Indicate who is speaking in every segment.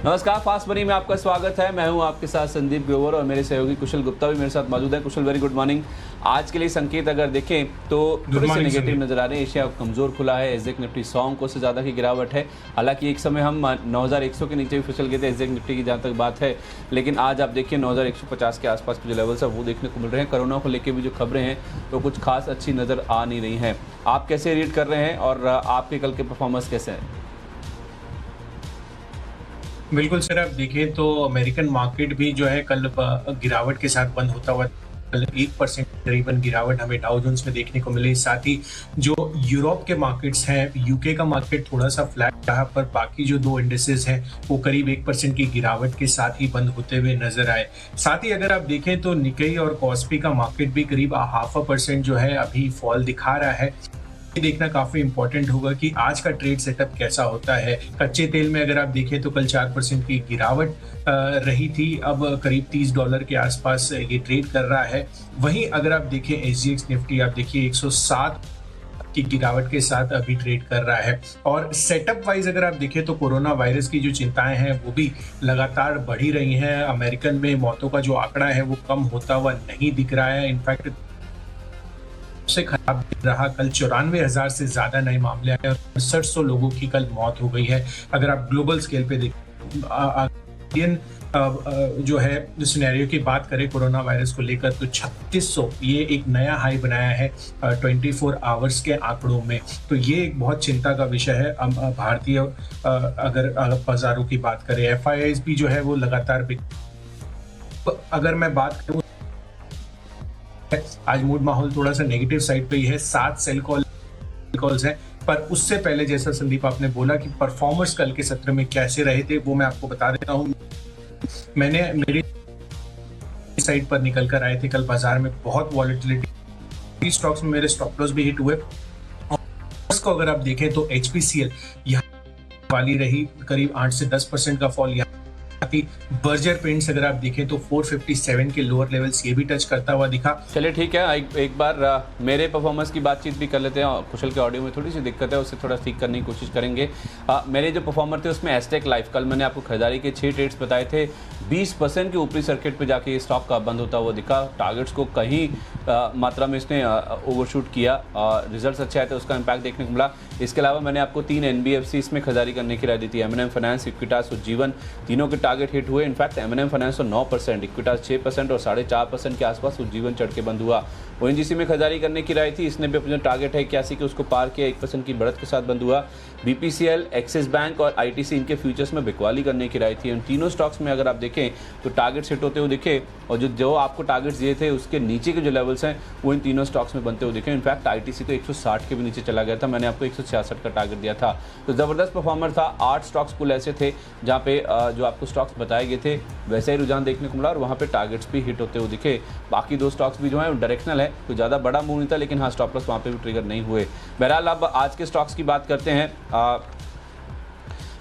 Speaker 1: नमस्कार, fast money में आपका स्वागत है। मैं हूं आपके साथ संदीप ग्रोवर और मेरे सहयोगी कुशल गुप्ता भी मेरे साथ मौजूद है। कुशल, वेरी गुड मॉर्निंग। आज के लिए संकेत अगर देखें तो थोड़े से नेगेटिव नजर आ रहे हैं। एशिया कमजोर खुला है। एसजेक निफ्टी 100 अंकों से ज़्यादा की गिरावट है। हालांकि एक समय हम 9100 के नीचे भी फिसल गए थे एसजेक निफ्टी की, जहाँ तक बात है, लेकिन आज आप देखिए 9150 के आसपास के जो लेवल्स है वो देखने को मिल रहे हैं। कोरोना को लेकर भी जो खबरें हैं तो कुछ खास अच्छी नज़र आ नहीं रही हैं। आप कैसे रीड कर रहे हैं और आपके कल के परफॉर्मेंस कैसे हैं?
Speaker 2: बिल्कुल सर, आप देखें तो अमेरिकन मार्केट भी जो है कल गिरावट के साथ बंद होता हुआ कल 1% करीबन गिरावट हमें डाउ जोन्स में देखने को मिली। साथ ही जो यूरोप के मार्केट्स हैं, यूके का मार्केट थोड़ा सा फ्लैट रहा, पर बाकी जो दो इंडिसेस हैं वो करीब 1% की गिरावट के साथ ही बंद होते हुए नजर आए। साथ ही अगर आप देखें तो निकेई और कॉस्पी का मार्केट भी करीब 0.5% जो है अभी फॉल दिखा रहा है। देखना काफी इंपॉर्टेंट होगा कि आज का ट्रेड सेटअप कैसा होता है। कच्चे तेल में अगर आप देखें तो कल 4% की गिरावट रही थी, अब करीब $30 के आसपास ये ट्रेड कर रहा है। वहीं अगर आप देखें एसजीएक्स निफ्टी, आप देखिए 107 की गिरावट के साथ अभी ट्रेड कर रहा है। और सेटअप वाइज अगर आप देखें तो कोरोना वायरस की जो चिंताएं हैं वो भी लगातार बढ़ी रही हैं। अमेरिकन में मौतों का जो आंकड़ा है वो कम होता हुआ नहीं दिख रहा है। इनफैक्ट से खराब रहा। कल 94,000 से ज्यादा नए मामले आए और 6700 लोगों की कल मौत हो गई है। अगर आप ग्लोबल स्केल पे देखें जो है सिनेरियो की बात करें कोरोना वायरस को लेकर तो 3600 ये एक नया हाई बनाया है 24 आवर्स के आंकड़ों में। तो ये एक बहुत चिंता का विषय है। भारतीय अगर बाजारों की बात करें, एफआईआईज भी जो है वो लगातार अगर मैं बात करूं, आज मूड माहौल थोड़ा सा नेगेटिव साइड पे ही है। 7 सेल कॉल्स हैं, पर उससे पहले जैसा संदीप आपने बोला कि परफॉर्मर्स कल के सत्र में कैसे रहे थे वो मैं आपको बता देता हूं। मैंने मेरी साइड पर निकल कर आए थे कल बाजार में बहुत वॉलेटिलिटी, स्टॉक्स में मेरे स्टॉप लॉस भी हिट हुए। और उसको अगर आप देखें तो एचपीसीएल यहाँ वाली रही, करीब 8 से 10% का फॉल। यहाँ बर्जर पेंट्स अगर आप देखें तो 457 के लोअर लेवल्स ये भी टच करता हुआ दिखा।
Speaker 1: चलिए ठीक है, एक बार मेरे परफॉर्मेंस की बातचीत भी कर लेते हैं। कुशल के ऑडियो में थोड़ी सी दिक्कत है, उससे थोड़ा ठीक करने की कोशिश करेंगे। मेरे जो परफॉर्मर थे उसमें एस्टेक लाइफ, कल मैंने आपको खरीदारी के 6 ट्रेड्स बताए थे। 20% के ऊपरी सर्किट पे जाके ये स्टॉक का बंद होता हुआ दिखा। टारगेट्स को कहीं मात्रा में इसने ओवरशूट किया, रिजल्ट्स अच्छे आए थे, उसका इम्पैक्ट देखने को मिला। इसके अलावा मैंने आपको 3 एनबीएफसी इसमें खरीदारी करने की राय दी थी। एमएनएम फाइनेंस, इक्विटास और जीवन, तीनों के टारगेट हिट हुए। इनफैक्ट एमएनएम फाइनेंस तो 9%, इक्विटास 6% और 4.5% के आसपास जीवन चढ़ के बंद हुआ। ओएनजीसी में खरीदारी करने की राय थी, इसने भी अपना टारगेट है 81 के उसको पार किया, 1% की बढ़त के साथ बंद हुआ। बीपीसीएल, एक्सिस बैंक और आईटीसी, इनके फ्यूचर्स में बिकवाली करने की राय थी। इन तीनों स्टॉक्स में अगर आप देखें तो टारगेट्स हिट होते हुए दिखे, और जो आपको टारगेट्स दिए थे उसके नीचे के जो लेवल्स हैं वो इन तीनों स्टॉक्स में बनते हुए दिखे। इनफैक्ट आईटीसी तो 160 के भी नीचे चला गया था, मैंने आपको 166 का टारगेट दिया था। तो ज़बरदस्त परफॉर्मर था। 8 स्टॉक्स कुल ऐसे थे जहाँ पे जो आपको स्टॉक्स बताए गए थे वैसे ही रुझान देखने को मिला और वहाँ पे टारगेट्स भी हिट होते हुए दिखे। बाकी 2 स्टॉक्स भी जो है डायरेक्शनल है, कोई ज़्यादा बड़ा मूव नहीं था, लेकिन हाँ स्टॉप लॉस वहाँ पे भी ट्रिगर नहीं हुए। बहरहाल अब आज के स्टॉक्स की बात करते हैं।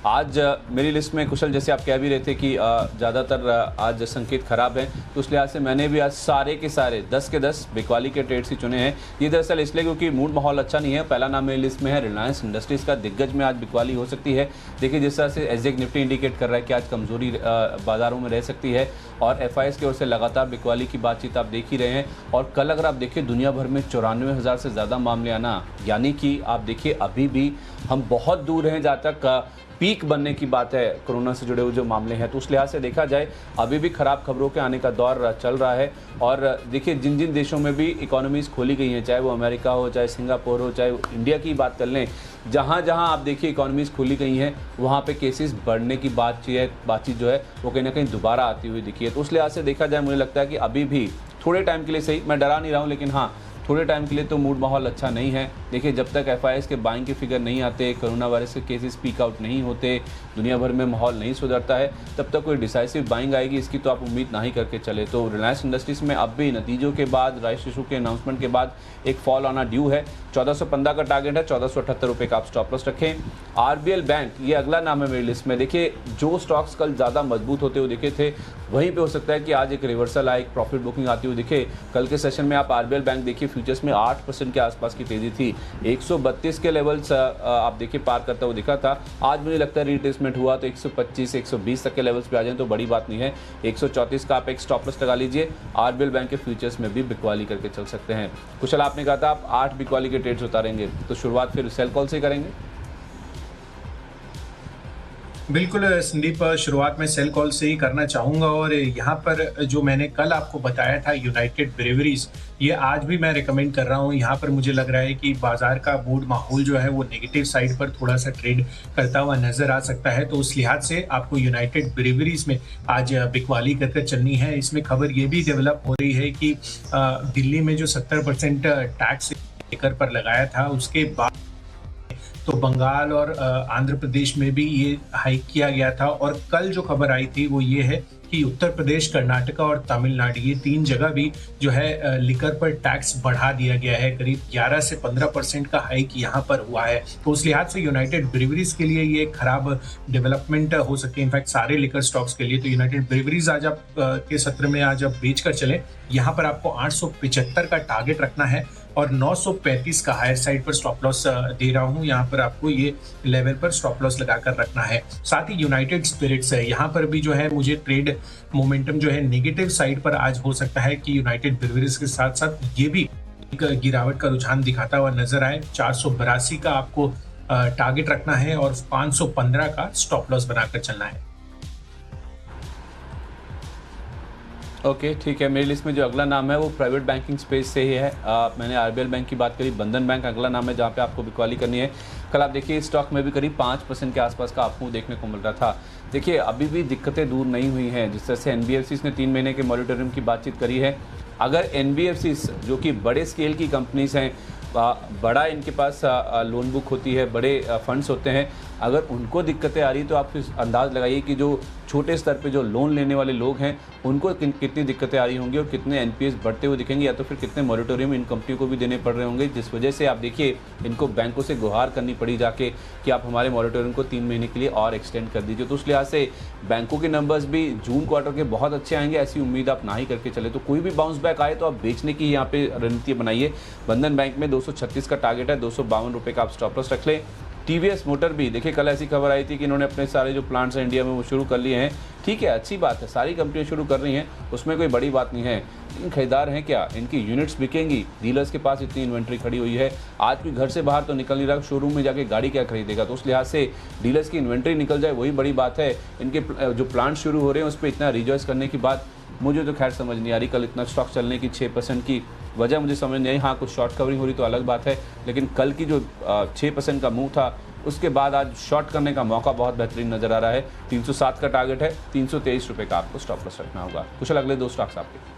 Speaker 1: आज मेरी लिस्ट में कुशल, जैसे आप कह भी रहे थे कि ज़्यादातर आज संकेत खराब हैं, तो उस लिहाज से मैंने भी आज सारे के सारे 10 के 10 बिकवाली के ट्रेड्स ही चुने हैं। ये दरअसल इसलिए क्योंकि मूड माहौल अच्छा नहीं है। पहला नाम मेरी लिस्ट में है रिलायंस इंडस्ट्रीज़ का। दिग्गज में आज बिकवाली हो सकती है। देखिए जिस तरह से एसजेक निफ्टी इंडिकेट कर रहा है कि आज कमजोरी बाजारों में रह सकती है, और एफआईएस की ओर से लगातार बिकवाली की बातचीत आप देख ही रहे हैं। और कल अगर आप देखिए दुनिया भर में 94,000 से ज़्यादा मामले आना, यानी कि आप देखिए अभी भी हम बहुत दूर हैं जहाँ तक पीक बनने की बात है कोरोना से जुड़े हुए जो मामले हैं। तो उस लिहाज से देखा जाए अभी भी खराब खबरों के आने का दौर चल रहा है। और देखिए जिन जिन देशों में भी इकोनॉमीज़ खोली गई हैं, चाहे वो अमेरिका हो, चाहे सिंगापुर हो, चाहे इंडिया की बात कर लें, जहाँ जहाँ आप देखिए इकोनॉमीज़ खोली गई हैं वहाँ पे केसेस बढ़ने की बातचीत जो है वो कहीं ना कहीं दोबारा आती हुई दिखी है। तो उस लिहाज से देखा जाए मुझे लगता है कि अभी भी थोड़े टाइम के लिए सही, मैं डरा नहीं रहा हूँ, लेकिन हाँ थोड़े टाइम के लिए तो मूड माहौल अच्छा नहीं है। देखिए, जब तक एफआईआईज के बाइंग के फिगर नहीं आते, कोरोना वायरस के केसेस पीक आउट नहीं होते, दुनिया भर में माहौल नहीं सुधरता है, तब तक कोई डिसाइसिव बाइंग आएगी इसकी तो आप उम्मीद ना ही करके चले। तो रिलायंस इंडस्ट्रीज में अब भी नतीजों के बाद, राइट्स इशू के अनाउंसमेंट के बाद एक फॉल आना ड्यू है। 1415 का टारगेट है, 1478 रुपये का आप स्टॉप लॉस रखें। आरबीएल बैंक, ये अगला नाम है मेरी लिस्ट में। देखिए, जो स्टॉक्स कल ज़्यादा मजबूत होते हुए दिखे थे, वहीं पे हो सकता है कि आज एक रिवर्सल आए, एक प्रॉफिट बुकिंग आती हुई दिखे। कल के सेशन में आप आरबीएल बैंक देखिए, फ्यूचर्स में 8% के आसपास की तेजी थी। 132 के लेवल्स आप देखिए पार करता हुआ दिखा था। आज मुझे लगता है रिट्रेसमेंट हुआ तो 125 120 तक के लेवल्स पे आ जाए तो बड़ी बात नहीं है। 134 का आप एक स्टॉप लॉस लगा लीजिए। आरबीएल बैंक के फ्यूचर्स में भी बिकवाली करके चल सकते हैं। कुशल, आपने कहा था आप 8 बिकवाली के ट्रेड्स उतारेंगे, तो शुरुआत फिर सेल कॉल से करेंगे?
Speaker 2: बिल्कुल संदीप, शुरुआत में सेल कॉल से ही करना चाहूँगा। और यहाँ पर जो मैंने कल आपको बताया था यूनाइटेड ब्रेवरीज, ये आज भी मैं रिकमेंड कर रहा हूँ। यहाँ पर मुझे लग रहा है कि बाजार का मूड माहौल जो है वो नेगेटिव साइड पर थोड़ा सा ट्रेड करता हुआ नजर आ सकता है। तो उस लिहाज से आपको यूनाइटेड ब्रेवरीज में आज बिकवाली कर चलनी है। इसमें खबर ये भी डेवलप हो रही है कि दिल्ली में जो 70% टैक्स लेकर पर लगाया था, उसके बाद तो बंगाल और आंध्र प्रदेश में भी ये हाइक किया गया था। और कल जो खबर आई थी वो ये है कि उत्तर प्रदेश, कर्नाटका और तमिलनाडु, ये 3 जगह भी जो है लिकर पर टैक्स बढ़ा दिया गया है। करीब 11 से 15% का हाइक यहाँ पर हुआ है। तो उस लिहाज से यूनाइटेड ब्रेवरीज के लिए ये खराब डेवलपमेंट हो सकती है, इनफैक्ट सारे लिकर स्टॉक्स के लिए। तो यूनाइटेड ब्रेवरीज आज आप के सत्र में आज आप बेच कर चले। यहाँ पर आपको 875 का टारगेट रखना है और 935 का हायर साइड पर स्टॉप लॉस दे रहा हूँ। यहाँ पर आपको ये लेवल पर स्टॉप लॉस लगाकर रखना है। साथ ही यूनाइटेड स्पिरिट्स है, यहाँ पर भी जो है मुझे ट्रेड मोमेंटम जो है नेगेटिव साइड पर आज हो सकता है कि यूनाइटेड ब्रेवरीज के साथ साथ ये भी एक गिरावट का रुझान दिखाता हुआ नजर आए। 482 का आपको टारगेट रखना है और 515 का स्टॉप लॉस बनाकर चलना है।
Speaker 1: ओके, ठीक है। मेरी लिस्ट में जो अगला नाम है वो प्राइवेट बैंकिंग स्पेस से ही है। मैंने आरबीएल बैंक की बात करी, बंधन बैंक अगला नाम है जहाँ पे आपको बिकवाली करनी है। कल आप देखिए स्टॉक में भी करीब 5% के आसपास का आपको देखने को मिल रहा था। देखिए, अभी भी दिक्कतें दूर नहीं हुई हैं। जिस तरह से एनबीएफसीज ने 3 महीने के मॉनिटरिंग की बातचीत करी है, अगर एनबीएफसीज जो कि बड़े स्केल की कंपनीज हैं, बड़ा इनके पास लोन बुक होती है, बड़े फंड्स होते हैं, अगर उनको दिक्कतें आ रही तो आप फिर अंदाज़ लगाइए कि जो छोटे स्तर पे जो लोन लेने वाले लोग हैं उनको कितनी दिक्कतें आ रही होंगी और कितने एनपीएस बढ़ते हुए दिखेंगे, या तो फिर कितने मॉरिटोरियम इन कंपनियों को भी देने पड़ रहे होंगे, जिस वजह से आप देखिए इनको बैंकों से गुहार करनी पड़ी जाके कि आप हमारे मॉरिटोरियम को 3 महीने के लिए और एक्सटेंड कर दीजिए। तो उस लिहाज से बैंकों के नंबर्स भी जून क्वार्टर के बहुत अच्छे आएंगे, ऐसी उम्मीद आप ना ही करके चले। तो कोई भी बाउंस बैक आए तो आप बेचने की यहाँ पे रणनीति बनाइए। बंधन बैंक में 236 का टारगेट है, 252 रुपये का आप स्टॉप लॉस रख लें। टीवीएस मोटर भी देखिए, कल ऐसी खबर आई थी कि इन्होंने अपने सारे जो प्लांट्स हैं इंडिया में वो शुरू कर लिए हैं। ठीक है, अच्छी बात है, सारी कंपनियां शुरू कर रही हैं, उसमें कोई बड़ी बात नहीं है। लेकिन खरीदार हैं क्या, इनकी यूनिट्स बिकेंगी? डीलर्स के पास इतनी इन्वेंट्री खड़ी हुई है, आज कोई घर से बाहर तो निकल नहीं रहा, शोरूम में जाके गाड़ी क्या खरीदेगा? तो उस लिहाज से डीलर्स की इन्वेंट्री निकल जाए वही बड़ी बात है। इनके जो प्लांट शुरू हो रहे हैं उस पर इतना रिजॉइस करने की बात मुझे तो खैर समझ नहीं आ रही। कल इतना स्टॉक चलने की 6% की वजह मुझे समझ नहीं आई। हाँ, कुछ शॉर्ट कवरिंग हो रही तो अलग बात है, लेकिन कल की जो 6% का मूव था उसके बाद आज शॉर्ट करने का मौका बहुत बेहतरीन नजर आ रहा है। 307 का टारगेट है, 323 रुपये का आपको स्टॉप लॉस रखना होगा। कुशल, अगले 2 स्टॉक्स आपके।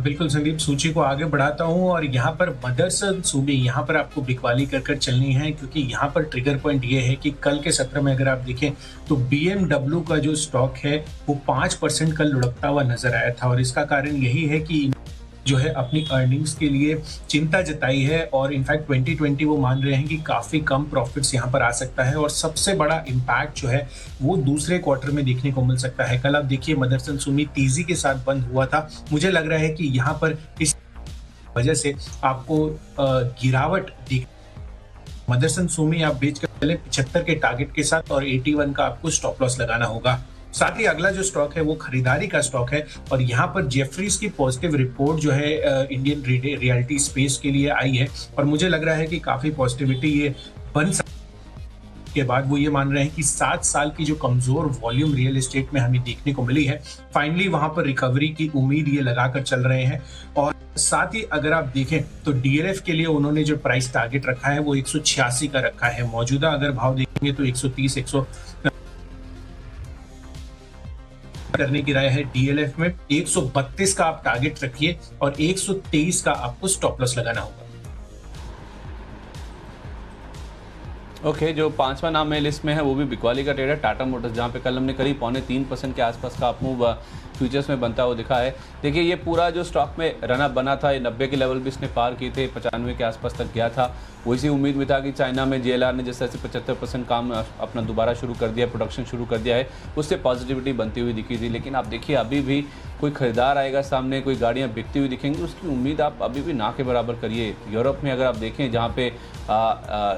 Speaker 2: बिल्कुल संदीप, सूची को आगे बढ़ाता हूं और यहाँ पर मदरसन सूमी, यहाँ पर आपको बिकवाली कर चलनी है, क्योंकि यहाँ पर ट्रिगर पॉइंट ये है कि कल के सत्र में अगर आप देखें तो BMW का जो स्टॉक है वो 5% कल लुढ़कता हुआ नजर आया था। और इसका कारण यही है कि जो है अपनी अर्निंग्स के लिए चिंता जताई है और इनफैक्ट 2020 वो मान रहे हैं कि काफ़ी कम प्रॉफिट्स यहाँ पर आ सकता है और सबसे बड़ा इम्पैक्ट जो है वो दूसरे क्वार्टर में देखने को मिल सकता है। कल आप देखिए मदरसन सूमी तेजी के साथ बंद हुआ था। मुझे लग रहा है कि यहाँ पर इस वजह से आपको गिरावट दिख, मदरसन सूमी आप बेच कर चले 75 के टारगेट के साथ और 81 का आपको स्टॉप लॉस लगाना होगा। साथ ही अगला जो स्टॉक है वो खरीदारी का स्टॉक है और यहाँ पर जेफरीज की पॉजिटिव रिपोर्ट जो है इंडियन रियल्टी स्पेस के लिए आई है और मुझे लग रहा है कि काफी पॉजिटिविटी ये बन सकती के बाद वो ये मान रहे हैं कि 7 साल की जो कमजोर वॉल्यूम रियल एस्टेट में हमें देखने को मिली है, फाइनली वहां पर रिकवरी की उम्मीद ये लगाकर चल रहे हैं। और साथ ही अगर आप देखें तो डीएलएफ के लिए उन्होंने जो प्राइस टारगेट रखा है वो 186 का रखा है। मौजूदा अगर भाव देखेंगे तो 130 करने की राय है डीएलएफ में। 132 का आप टारगेट रखिए और 123 का आपको स्टॉप लॉस लगाना होगा।
Speaker 1: ओके, जो पांचवा नाम मेरी लिस्ट में है वो भी बिकवाली का ट्रेड है, टाटा मोटर्स, जहाँ पे कल हमने करीब 3.25% के आसपास का अप मूव फ्यूचर्स में बनता हुआ दिखा है। देखिए ये पूरा जो स्टॉक में रनअप बना था, ये 90 के लेवल भी इसने पार किए थे, 95 के आसपास तक गया था। वैसी उम्मीद में था कि चाइना में जेएलआर ने जिस तरह से 75% काम अपना दोबारा शुरू कर दिया, प्रोडक्शन शुरू कर दिया है, उससे पॉजिटिविटी बनती हुई दिखी थी। लेकिन आप देखिए अभी भी कोई खरीदार आएगा सामने, कोई गाड़ियाँ बिकती हुई दिखेंगी, उसकी उम्मीद आप अभी भी ना के बराबर करिए। यूरोप में अगर आप देखें, जहाँ पे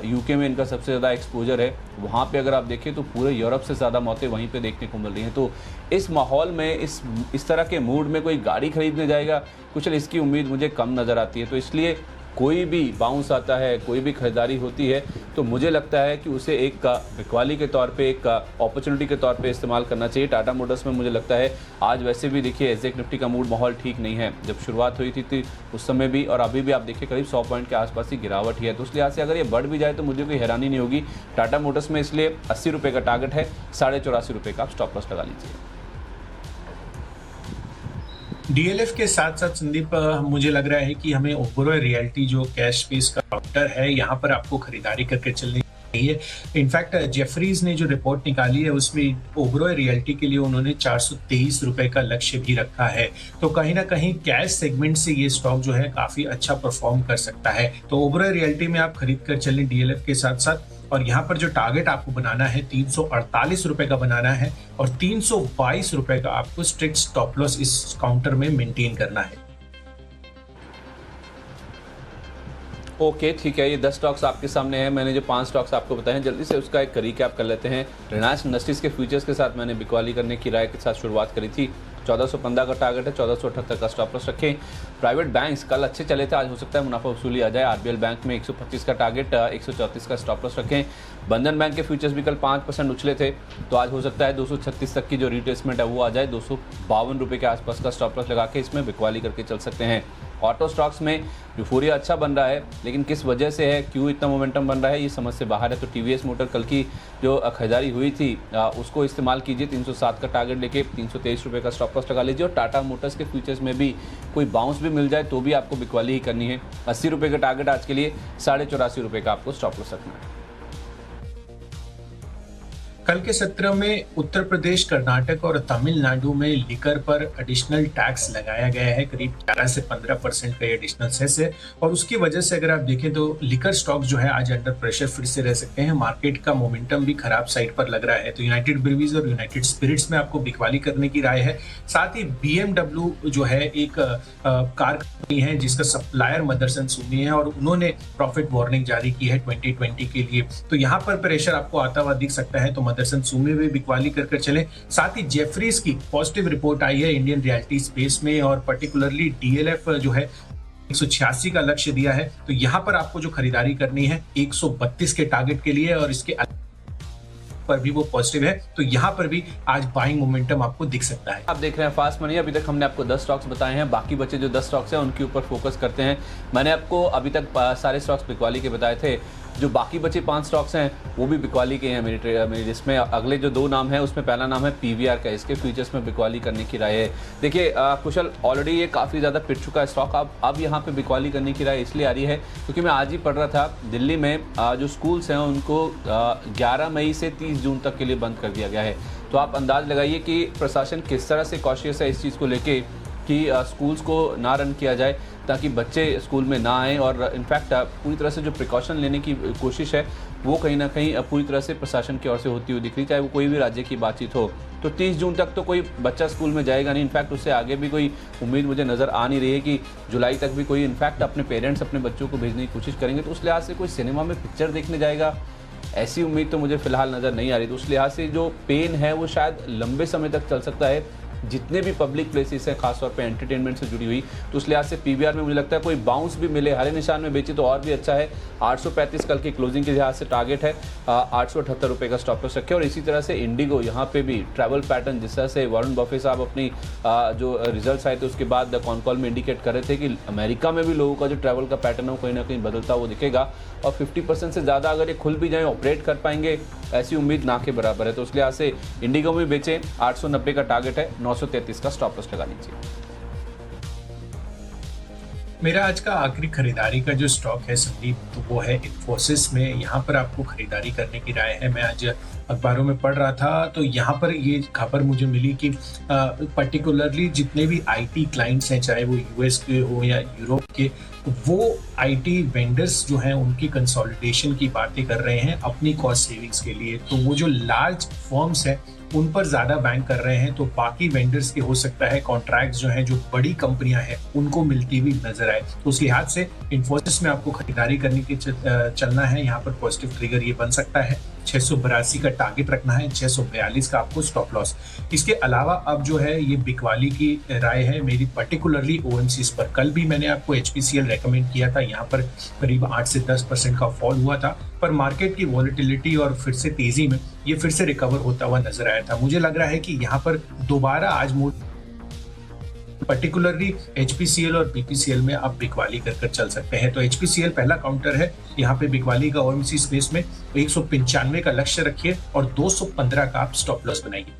Speaker 1: यूके में इनका सबसे ज़्यादा एक्सपोजर है, वहाँ पे अगर आप देखें तो पूरे यूरोप से ज़्यादा मौतें वहीं पे देखने को मिल रही हैं। तो इस माहौल में, इस तरह के मूड में कोई गाड़ी खरीदने जाएगा, कुछ इसकी उम्मीद मुझे कम नज़र आती है। तो इसलिए कोई भी बाउंस आता है, कोई भी खरीदारी होती है, तो मुझे लगता है कि उसे एक बिकवाली के तौर पे, एक अपॉर्चुनिटी के तौर पे इस्तेमाल करना चाहिए। टाटा मोटर्स में मुझे लगता है आज वैसे भी देखिए एसजेक निफ्टी का मूड माहौल ठीक नहीं है। जब शुरुआत हुई थी उस समय भी और अभी भी आप देखिए करीब 100 पॉइंट के आसपास ही गिरावट ही है। तो उस लिहाज से अगर ये बढ़ भी जाए तो मुझे कोई हैरानी नहीं होगी टाटा मोटर्स में। इसलिए 80 रुपये का टारगेट है, 84.5 रुपये का आप स्टॉप लॉस लगा लीजिए।
Speaker 2: डीएलएफ के साथ साथ संदीप, मुझे लग रहा है कि हमें ओबेरॉय रियल्टी जो कैश बेस का काउंटर है, यहाँ पर आपको खरीदारी करके चलनी चाहिए। इनफैक्ट जेफरीज ने जो रिपोर्ट निकाली है उसमें ओबेरॉय रियल्टी के लिए उन्होंने 423 रुपए का लक्ष्य भी रखा है। तो कहीं ना कहीं कैश सेगमेंट से ये स्टॉक जो है काफी अच्छा परफॉर्म कर सकता है। तो ओबेरॉय रियल्टी में आप खरीद कर चलें डीएलएफ के साथ साथ। और यहाँ पर जो टारगेट आपको बनाना है 348 रुपए का बनाना है और 322 रुपए का आपको स्ट्रिक्ट स्टॉप लॉस इस काउंटर में मेंटेन करना है।
Speaker 1: ओके ठीक है, ये 10 स्टॉक्स आपके सामने हैं। मैंने जो 5 स्टॉक्स आपको बताए हैं, जल्दी से उसका एक रिकैप कर लेते हैं। रिलायंस इंडस्ट्रीज के फ्यूचर्स के साथ मैंने बिकवाली करने की राय के साथ शुरुआत करी थी। 1415 का टारगेट है, 1478 का स्टॉप लॉस रखें। प्राइवेट बैंक्स कल अच्छे चले थे, आज हो सकता है मुनाफा वसूली आ जाए। आरबीएल बैंक में 125 का टारगेट, 134 का स्टॉप लॉस रखें। बंधन बैंक के फ्यूचर्स भी कल 5% उछले थे, तो आज हो सकता है 236 तक की जो रिट्रेसमेंट है वो आ जाए। 252 रुपये के आसपास का स्टॉप लॉस लगा के इसमें बिकवाली करके चल सकते हैं। ऑटो स्टॉक्स में यूफोरिया अच्छा बन रहा है, लेकिन किस वजह से है, क्यों इतना मोमेंटम बन रहा है, ये समझ से बाहर है। तो टीवीएस मोटर कल की जो खरीदारी हुई थी उसको इस्तेमाल कीजिए। 307 का टारगेट लेके 323 रुपये का स्टॉप लॉस लगा लीजिए। और टाटा मोटर्स के फ्यूचर्स में भी कोई बाउंस भी मिल जाए तो भी आपको बिकवाली ही करनी है। 80 रुपये का टारगेट आज के लिए, 84.5 रुपये का आपको स्टॉप लॉस रखना है।
Speaker 2: कल के सत्र में उत्तर प्रदेश, कर्नाटक और तमिलनाडु में लिकर पर एडिशनल टैक्स लगाया गया है। करीब 11 से 15% का एडिशनल सेस है और उसकी वजह से अगर आप देखें तो लिकर स्टॉक्स जो है आज अंडर प्रेशर फिर से रह सकते हैं। मार्केट का मोमेंटम भी खराब साइड पर लग रहा है। तो यूनाइटेड ब्रीवीज और यूनाइटेड स्पिरिट्स में आपको बिकवाली करने की राय है। साथ ही BMW जो है एक कार कंपनी है जिसका सप्लायर मदरसन सुमी है और उन्होंने प्रॉफिट वार्निंग जारी की है 2020 के लिए। तो यहाँ पर प्रेशर आपको आता हुआ दिख सकता है। तो मदरसन सुमी में बिकवाली कर चले। साथ ही जेफरीज की पॉजिटिव रिपोर्ट आई है इंडियन रियल्टी स्पेस में और पर्टिकुलरली डीएलएफ जो है 186 का लक्ष्य दिया है। तो यहाँ पर आपको जो खरीदारी करनी है 132 के टारगेट के लिए और इसके पर भी वो पॉजिटिव है। तो यहाँ पर भी आज बाइंग मोमेंटम आपको दिख सकता है।
Speaker 1: आप देख रहे हैं फास्ट मनी। अभी तक हमने आपको 10 स्टॉक्स बताए हैं, बाकी बचे जो 10 स्टॉक्स हैं उनके ऊपर फोकस करते हैं। मैंने आपको अभी तक सारे स्टॉक्स बिकवाली के बताए थे। जो बाकी बचे 5 स्टॉक्स हैं वो भी बिकवाली के हैं मेरी लिस्ट में। अगले जो 2 नाम हैं उसमें पहला नाम है पीवीआर का, इसके फ्यूचर्स में बिकवाली करने की राय है। देखिए कुशल, ऑलरेडी ये काफ़ी ज़्यादा पिट चुका है स्टॉक। अब यहाँ पे बिकवाली करने की राय इसलिए आ रही है क्योंकि मैं आज ही पढ़ रहा था दिल्ली में जो स्कूल्स हैं उनको 11 मई से 30 जून तक के लिए बंद कर दिया गया है। तो आप अंदाज लगाइए कि प्रशासन किस तरह से कॉशियस है इस चीज़ को लेके कि स्कूल्स को ना रन किया जाए ताकि बच्चे स्कूल में ना आएँ। और इनफैक्ट पूरी तरह से जो प्रिकॉशन लेने की कोशिश है वो कहीं ना कहीं पूरी तरह से प्रशासन की ओर से होती हुई दिख रही, चाहे वो कोई भी राज्य की बातचीत हो। तो 30 जून तक तो कोई बच्चा स्कूल में जाएगा नहीं। इनफैक्ट उससे आगे भी कोई उम्मीद मुझे नज़र आ नहीं रही है कि जुलाई तक भी कोई इनफैक्ट अपने पेरेंट्स अपने बच्चों को भेजने की कोशिश करेंगे। तो उस लिहाज से कोई सिनेमा में पिक्चर देखने जाएगा ऐसी उम्मीद तो मुझे फ़िलहाल नज़र नहीं आ रही। तो उस लिहाज से जो पेन है वो शायद लंबे समय तक चल सकता है। जितने भी पब्लिक प्लेसेस हैं खासतौर पे एंटरटेनमेंट से जुड़ी हुई, तो उस लिहाज से पीवीआर में मुझे लगता है कोई बाउंस भी मिले, हरे निशान में बेचे तो और भी अच्छा है। 835 कल की क्लोजिंग के लिहाज से टारगेट है, 878 रुपये का स्टॉप लॉस रखे। और इसी तरह से इंडिगो, यहाँ पे भी ट्रैवल पैटर्न जिस तरह से वॉरेन बफे साहब अपनी जो रिजल्ट्स आए थे उसके बाद कॉन कॉल में इंडिकेट कर रहे थे कि अमेरिका में भी लोगों का जो ट्रैवल का पैटर्न है वो कहीं ना कहीं बदलता वो दिखेगा। और 50% से ज़्यादा अगर ये खुल भी जाए, ऑपरेट कर पाएंगे, ऐसी उम्मीद ना के बराबर है। तो उस लिहाज से इंडिगो में बेचें, 890 का टारगेट है, 933 का स्टॉप लॉस लगा लीजिए।
Speaker 2: मेरा आज का आखिरी खरीदारी का जो स्टॉक है संदीप, तो वो है इन्फोसिस में। यहाँ पर आपको खरीदारी करने की राय है। मैं आज अखबारों में पढ़ रहा था तो यहाँ पर ये खबर मुझे मिली कि पर्टिकुलरली जितने भी आईटी क्लाइंट्स हैं, चाहे वो यूएस के हो या यूरोप के, वो आईटी वेंडर्स जो हैं उनकी कंसोलिडेशन की बातें कर रहे हैं अपनी कॉस्ट सेविंग्स के लिए। तो वो जो लार्ज फर्म्स हैं उन पर ज्यादा बैंक कर रहे हैं, तो बाकी वेंडर्स के हो सकता है कॉन्ट्रैक्ट्स जो हैं, जो बड़ी कंपनियां हैं, उनको मिलती हुई नजर आए। तो उस लिहाज से इन्फोसिस में आपको खरीदारी करने की चलना है। यहाँ पर पॉजिटिव ट्रिगर ये बन सकता है। 682 का टारगेट रखना है, 642 का आपको स्टॉप लॉस। इसके अलावा अब जो है ये बिकवाली की राय है मेरी, पर्टिकुलरली ओएमसीज पर। कल भी मैंने आपको एचपीसीएल रेकमेंड किया था, यहाँ पर करीब 8 से 10% का फॉल हुआ था, पर मार्केट की वॉलेटिलिटी और फिर से तेजी में ये फिर से रिकवर होता हुआ नजर आया था। मुझे लग रहा है कि यहाँ पर दोबारा आज पर्टिकुलरली एचपीसीएल और बीपीसीएल में आप बिकवाली कर चल सकते हैं। तो एचपीसीएल पहला काउंटर है यहाँ पे बिकवाली का ओएमसी स्पेस में। 195 का लक्ष्य रखिए और 215 का आप स्टॉप लॉस बनाइए।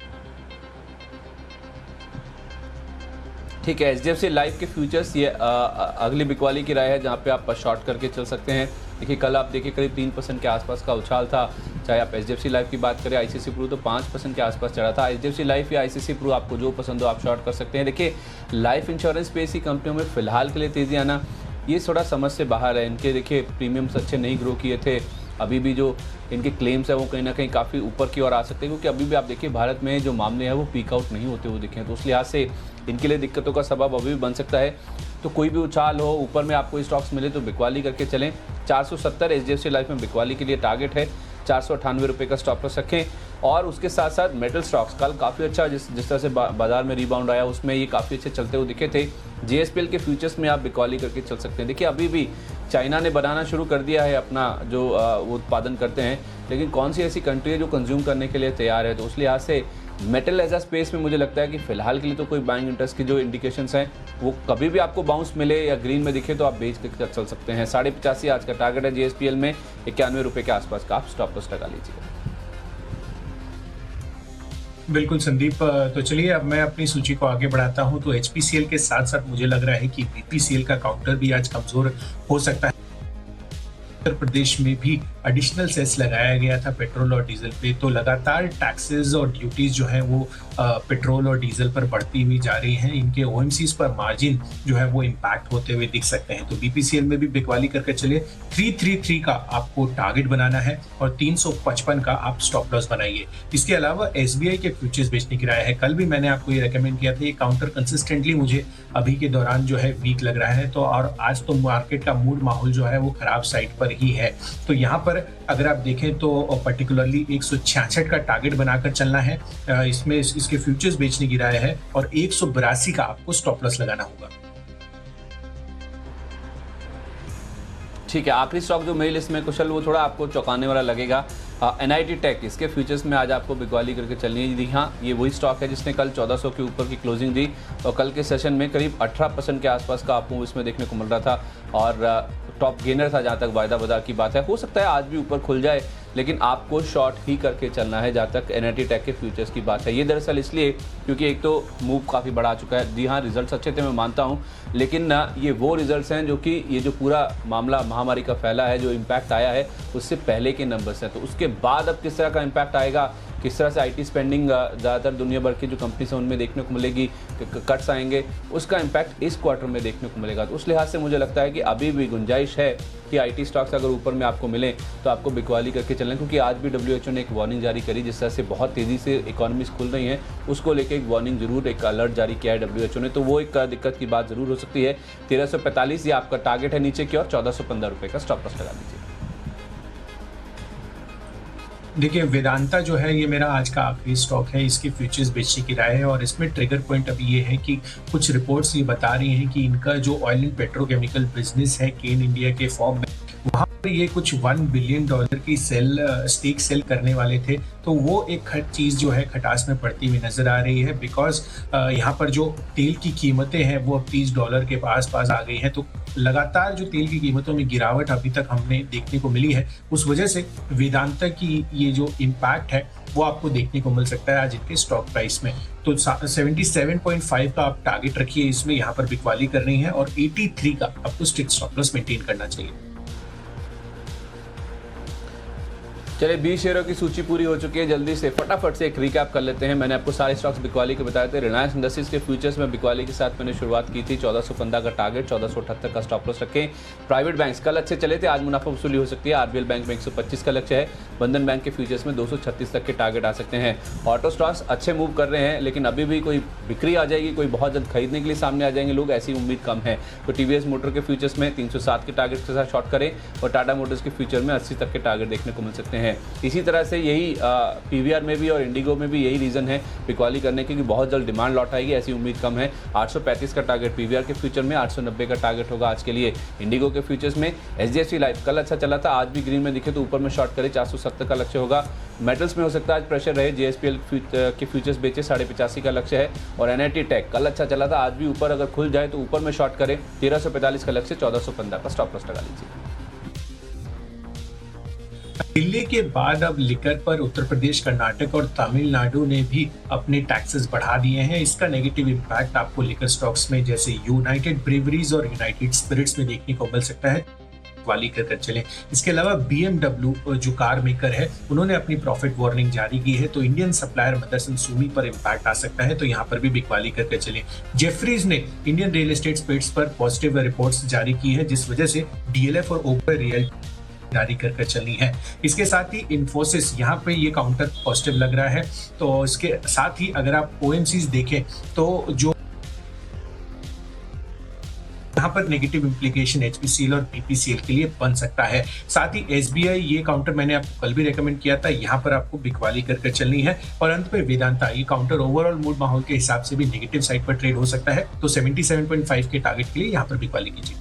Speaker 1: ठीक है, एचडीएफसी लाइफ के फ्यूचर्स ये अगली बिकवाली की राय है जहाँ पे आप शॉर्ट करके चल सकते हैं। देखिए कल आप देखिए करीब 3% के आसपास का उछाल था। चाहे आप एचडीएफसी लाइफ की बात करें, आईसीसी प्रू तो 5% के आसपास चढ़ा था। एचडीएफसी लाइफ या आईसीसी प्रू आपको जो पसंद हो आप शॉर्ट कर सकते हैं। देखिए लाइफ इंश्योरेंस स्पेस की कंपनियों में फिलहाल के लिए तेजी आना ये थोड़ा समझ से बाहर है। इनके देखिए प्रीमियम्स अच्छे नहीं ग्रो किए थे, अभी भी जो इनके क्लेम्स है वो कहीं ना कहीं काफ़ी ऊपर की ओर आ सकते हैं, क्योंकि अभी भी आप देखिए भारत में जो मामले हैं वो पीक आउट नहीं होते हुए दिखे। तो उस लिहाज से इनके लिए दिक्कतों का सबब अभी भी बन सकता है। तो कोई भी उछाल हो, ऊपर में आपको स्टॉक्स मिले तो बिकवाली करके चलें। 470 एचडीएफसी लाइफ में बिकवाली के लिए टारगेट है, 498 रुपये का स्टॉप लॉस रखें। और उसके साथ साथ मेटल स्टॉक्स कल काफ़ी अच्छा जिस तरह से बाजार में रिबाउंड आया उसमें ये काफ़ी अच्छे चलते हुए दिखे थे। जेएसपीएल के फ्यूचर्स में आप बिकवाली करके चल सकते हैं। देखिए अभी भी चाइना ने बनाना शुरू कर दिया है अपना जो वो उत्पादन करते हैं, लेकिन कौन सी ऐसी कंट्री है जो कंज्यूम करने के लिए तैयार है। तो उस लिहाज से मेटल एज अ स्पेस में मुझे लगता है कि फिलहाल के लिए तो कोई बाइंग इंटरेस्ट की जो इंडिकेशंस हैं वो कभी भी आपको बाउंस मिले या ग्रीन में दिखे तो आप बेच के चल सकते हैं। 85.5 आज का टारगेट है जेएसपीएल में, 91 रुपये के आसपास का आप स्टॉप लॉस लगा लीजिएगा।
Speaker 2: बिल्कुल संदीप, तो चलिए अब मैं अपनी सूची को आगे बढ़ाता हूं। तो एचपीसीएल के साथ साथ मुझे लग रहा है कि बीपीसीएल का काउंटर भी आज कमजोर हो सकता है। उत्तर प्रदेश में भी एडिशनल सेस लगाया गया था पेट्रोल और डीजल पे, तो लगातार टैक्सेस और ड्यूटीज जो है वो पेट्रोल और डीजल पर बढ़ती हुई जा रही हैं। इनके ओएमसीज पर मार्जिन जो है वो इम्पैक्ट होते हुए दिख सकते हैं। तो बीपीसीएल में भी बिकवाली करके चलिए। 333 का आपको टारगेट बनाना है और 355 का आप स्टॉप लॉस बनाइए। इसके अलावा एसबीआई के फ्यूचर्स बेचने की राय है। कल भी मैंने आपको ये रेकमेंड किया था। ये काउंटर कंसिस्टेंटली मुझे अभी के दौरान जो है वीक लग रहा है। तो और आज तो मार्केट का मूड माहौल जो है वो खराब साइड पर ही है। तो यहाँ पर अगर आप देखें तो पर्टिकुलरली 166 का टारगेट बनाकर चलना है। इसमें इसके फ्यूचर्स बेचने की राय है और 182 का आपको स्टॉप लॉस लगाना होगा।
Speaker 1: ठीक है, आखिरी स्टॉक जो मेरी लिस्ट में कुशल वो थोड़ा आपको चौंकाने वाला लगेगा। एनआईटी टेक, इसके फ्यूचर्स में आज आपको बिकवाली करके चलनी है। जी हाँ, ये वही स्टॉक है जिसने कल 1400 के ऊपर की क्लोजिंग दी और कल के सेशन में करीब 18% के आसपास का आप मूव इसमें देखने को मिल रहा था और टॉप गेनर था जहाँ तक वायदा बाजार की बात है। हो सकता है आज भी ऊपर खुल जाए, लेकिन आपको शॉर्ट ही करके चलना है जहाँ तक एनआईटी टेक के फ्यूचर्स की बात है। ये दरअसल इसलिए क्योंकि एक तो मूव काफ़ी बड़ा आ चुका है। जी हाँ, रिजल्ट्स अच्छे थे मैं मानता हूँ, लेकिन ये वो रिजल्ट्स हैं जो कि ये जो पूरा मामला महामारी का फैला है, जो इम्पैक्ट आया है उससे पहले के नंबर्स हैं। तो उसके बाद अब किस तरह का इम्पैक्ट आएगा, किस तरह से आईटी स्पेंडिंग ज़्यादातर दुनिया भर की जो कंपनीज हैं उनमें देखने को मिलेगी, कट्स आएंगे, उसका इम्पैक्ट इस क्वार्टर में देखने को मिलेगा। तो उस लिहाज से मुझे लगता है कि अभी भी गुंजाइश है कि आईटी स्टॉक्स अगर ऊपर में आपको मिले तो आपको बिकवाली करके चलें, क्योंकि आज भी डब्ल्यूएचओ ने एक वार्निंग जारी करी। जिस तरह से बहुत तेज़ी से इकोनॉमीज खुल रही हैं उसको लेकर एक वार्निंग जरूर, एक अलर्ट जारी किया है डब्ल्यूएचओ ने। तो वो एक दिक्कत की बात जरूर हो सकती है। 1345 ये आपका टारगेट है नीचे की और 1415 रुपये का स्टॉप लॉस लगा दीजिए।
Speaker 2: देखिए वेदांता जो है ये मेरा आज का आखिरी स्टॉक है। इसकी फ्यूचर्स बेचने की राय है और इसमें ट्रिगर पॉइंट अभी ये है कि कुछ रिपोर्ट्स ये बता रही हैं कि इनका जो ऑयल एंड पेट्रोकेमिकल बिजनेस है केन इंडिया के फॉर्म में, वहाँ पर ये कुछ $1 बिलियन की स्टेक सेल करने वाले थे। तो वो एक चीज़ जो है खटास में पड़ती हुई नजर आ रही है, बिकॉज यहाँ पर जो तेल की कीमतें हैं वो अब $30 के पास आ गई हैं। तो लगातार जो तेल की कीमतों में गिरावट अभी तक हमने देखने को मिली है, उस वजह से वेदांता की ये जो इम्पैक्ट है वो आपको देखने को मिल सकता है आज इनके स्टॉक प्राइस में। तो 77.5 का आप टारगेट रखिए, इसमें यहाँ पर बिकवाली करनी है और 83 का आपको स्ट्रिक्ट स्टॉप लॉस मेंटेन करना चाहिए।
Speaker 1: चलिए 20 शेयरों की सूची पूरी हो चुकी है। जल्दी से फटाफट से एक रिकैप कर लेते हैं। मैंने आपको सारे स्टॉक्स बिकवाली के बताए थे। रिलायंस इंडस्ट्रीज के फ्यूचर्स में बिकवाली के साथ मैंने शुरुआत की थी। 1415 का टारगेट, 1478 का स्टॉप लॉस रखें। प्राइवेट बैंक्स कल अच्छे चले थे, आज मुनाफा वसूली हो सकती है। आरबीएल बैंक में 125 का लक्ष्य है। बंधन बैंक के फ्यूचर्स में 236 तक के टारगेट आ सकते हैं। ऑटो स्टॉक्स अच्छे मूव कर रहे हैं, लेकिन अभी भी कोई बिक्री आ जाएगी, कोई बहुत जल्द खरीदने के लिए सामने आ जाएंगे लोग, ऐसी उम्मीद कम है। तो टीवीएस मोटर के फ्यूचर्स में 307 के टारगेट के साथ शॉर्ट करें और टाटा मोटर्स के फ्यूचर में 80 तक के टारगेट देखने को मिल सकते हैं। इसी तरह से यही पीवीआर में भी और इंडिगो में भी यही रीजन है बिकवाली करने की कि बहुत जल्द डिमांड लौट आएगी, ऐसी उम्मीद कम है। 835 का टारगेट पीवीआर के फ्यूचर में, 890 का टारगेट होगा आज के लिए इंडिगो के फ्यूचर्स में। एचडीएफसी लाइफ कल अच्छा चला था, आज भी ग्रीन में दिखे तो ऊपर में शॉर्ट करे, 470 का लक्ष्य होगा। मेटल्स में हो सकता है आज प्रेशर रहे, जेएसपीएल के फ्यूचर्स बेचे, 85.5 का लक्ष्य है। और एनआईटी टेक कल अच्छा चला था, आज भी ऊपर अगर खुल जाए तो ऊपर में शॉर्ट करें, 1345 का लक्ष्य, 1415 का स्टॉप लॉस लगा लीजिए।
Speaker 2: दिल्ली के बाद अब लिकर पर उत्तर प्रदेश, कर्नाटक और तमिलनाडु ने भी अपने टैक्सेस बढ़ा दिए हैं। इसका नेगेटिव इम्पैक्ट आपको लिकर स्टॉक्स में जैसे यूनाइटेड ब्रेवरीज और यूनाइटेड स्पिरिट्स में देखने को मिल सकता है। बिकवाली कर चलें। इसके अलावा BMW जो कार मेकर है, उन्होंने अपनी प्रॉफिट वार्निंग जारी की है, तो इंडियन सप्लायर मदरसन सुमी पर इम्पैक्ट आ सकता है, तो यहाँ पर भी बिकवाली करके चलें। जेफरीज ने इंडियन रियल एस्टेट स्पेट्स पर पॉजिटिव रिपोर्ट्स जारी की है, जिस वजह से डीएलएफ और ओपर रियल जारी कर चलनी है। इसके साथ ही इन्फोसिस, यहाँ पे ये काउंटर पॉजिटिव लग रहा है। तो इसके साथ ही अगर आप ओएमसीज देखें तो जो यहाँ पर नेगेटिव इंप्लीकेशन एचपीसीएल और पीपीसीएल के लिए बन सकता है। साथ ही एसबीआई, ये काउंटर मैंने आपको कल भी रेकमेंड किया था, यहाँ पर आपको बिकवाली कर चलनी है। और अंत में वेदांता, ये काउंटर ओवरऑल मूड माहौल के हिसाब से भी नेगेटिव साइड पर ट्रेड हो सकता है, तो 77.5 के टारगेट के लिए यहाँ पर बिकवाली कीजिए।